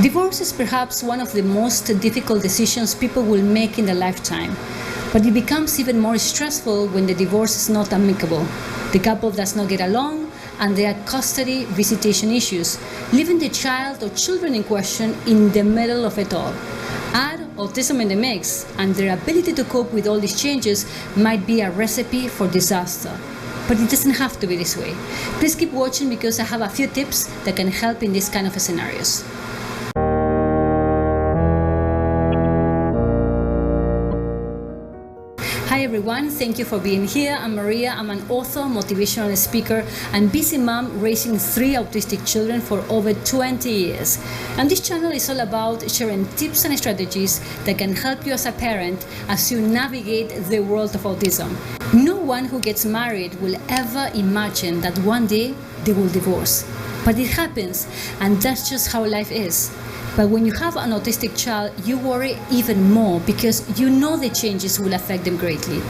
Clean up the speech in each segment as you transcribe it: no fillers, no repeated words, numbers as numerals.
Divorce is perhaps one of the most difficult decisions people will make in their lifetime, but it becomes even more stressful when the divorce is not amicable. The couple does not get along, and there are custody visitation issues, leaving the child or children in question in the middle of it all. Add autism in the mix, and their ability to cope with all these changes might be a recipe for disaster. But it doesn't have to be this way. Please keep watching because I have a few tips that can help in these kind of scenarios. Hi everyone, thank you for being here. I'm Maria. I'm an author, motivational speaker, and busy mom raising 3 autistic children for over 20 years. And this channel is all about sharing tips and strategies that can help you as a parent as you navigate the world of autism. No one who gets married will ever imagine that one day they will divorce. But it happens, and that's just how life is. But when you have an autistic child, you worry even more because you know the changes will affect them greatly.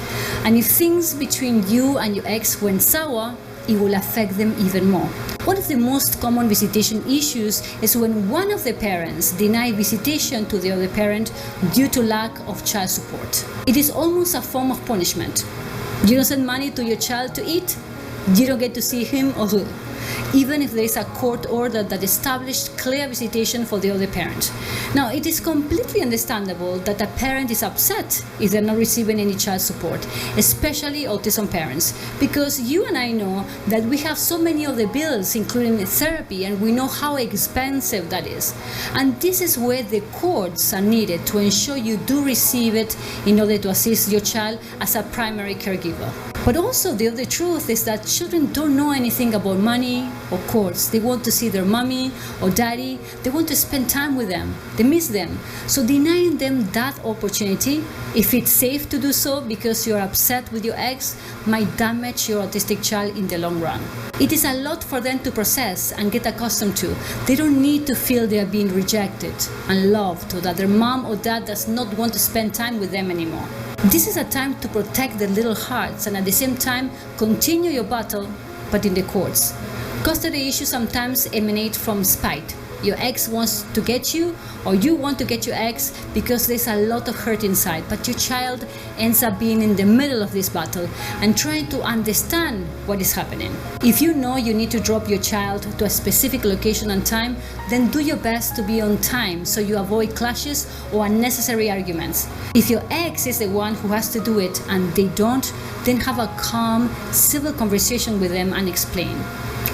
And if things between you and your ex went sour, it will affect them even more. One of the most common visitation issues is when one of the parents denies visitation to the other parent due to lack of child support. It is almost a form of punishment. You don't send money to your child to eat, you don't get to see him or her, even if there is a court order that established clear visitation for the other parent. Now, it is completely understandable that a parent is upset if they're not receiving any child support, especially autism parents, because you and I know that we have so many other bills, including therapy, and we know how expensive that is. And this is where the courts are needed to ensure you do receive it in order to assist your child as a primary caregiver. But also the other truth is that children don't know anything about money or courts. They want to see their mommy or daddy. They want to spend time with them. They miss them. So denying them that opportunity, if it's safe to do so because you're upset with your ex, might damage your autistic child in the long run. It is a lot for them to process and get accustomed to. They don't need to feel they are being rejected and loved, or that their mom or dad does not want to spend time with them anymore. This is a time to protect their little hearts and at the same time continue your battle, but in the courts. Custody issues sometimes emanate from spite. Your ex wants to get you, or you want to get your ex because there's a lot of hurt inside, but your child ends up being in the middle of this battle and trying to understand what is happening. If you know you need to drop your child to a specific location and time, then do your best to be on time so you avoid clashes or unnecessary arguments. If your ex is the one who has to do it and they don't, then have a calm, civil conversation with them and explain.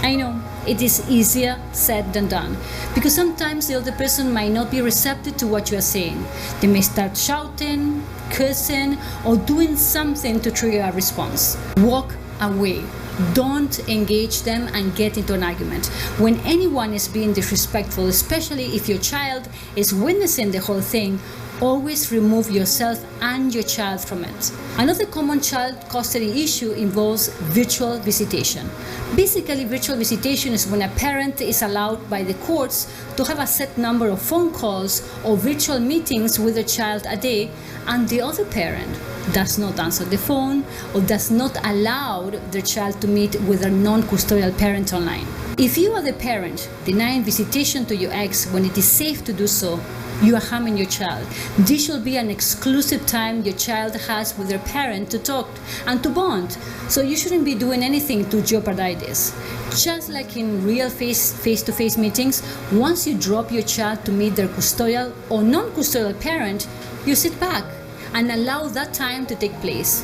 I know it is easier said than done, because sometimes the other person might not be receptive to what you are saying. They may start shouting, cursing, or doing something to trigger a response. Walk away. Don't engage them and get into an argument. When anyone is being disrespectful, especially if your child is witnessing the whole thing, always remove yourself and your child from it. Another common child custody issue involves virtual visitation. Basically, virtual visitation is when a parent is allowed by the courts to have a set number of phone calls or virtual meetings with a child a day, and the other parent does not answer the phone or does not allow their child to meet with a non-custodial parent online. If you are the parent denying visitation to your ex when it is safe to do so, you are harming your child. This should be an exclusive time your child has with their parent to talk and to bond. So you shouldn't be doing anything to jeopardize this. Just like in real face-to-face meetings, once you drop your child to meet their custodial or non-custodial parent, you sit back and allow that time to take place.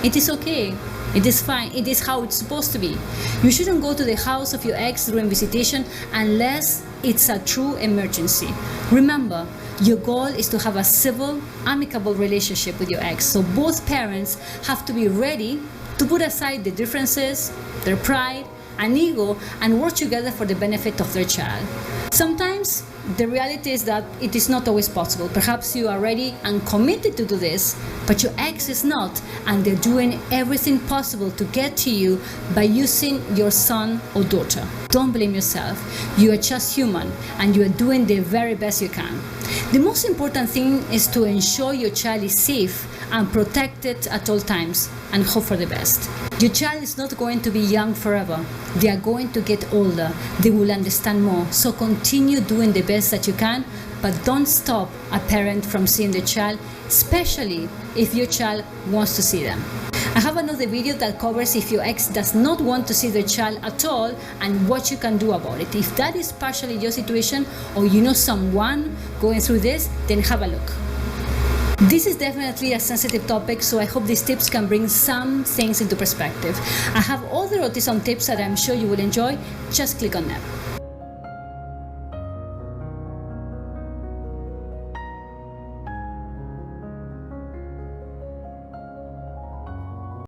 It is okay. It is fine. It is how it's supposed to be. You shouldn't go to the house of your ex during visitation unless it's a true emergency. Remember, your goal is to have a civil, amicable relationship with your ex. So both parents have to be ready to put aside the differences, their pride, and ego, and work together for the benefit of their child. Sometimes the reality is that it is not always possible. Perhaps you are ready and committed to do this, but your ex is not, and they're doing everything possible to get to you by using your son or daughter. Don't blame yourself. You are just human, and you are doing the very best you can. The most important thing is to ensure your child is safe and protect it at all times and hope for the best. Your child is not going to be young forever. They are going to get older. They will understand more. So continue doing the best that you can, but don't stop a parent from seeing the child, especially if your child wants to see them. I have another video that covers if your ex does not want to see their child at all and what you can do about it. If that is partially your situation or you know someone going through this, then have a look. This is definitely a sensitive topic, so I hope these tips can bring some things into perspective. I have other autism tips that I'm sure you will enjoy. Just click on them.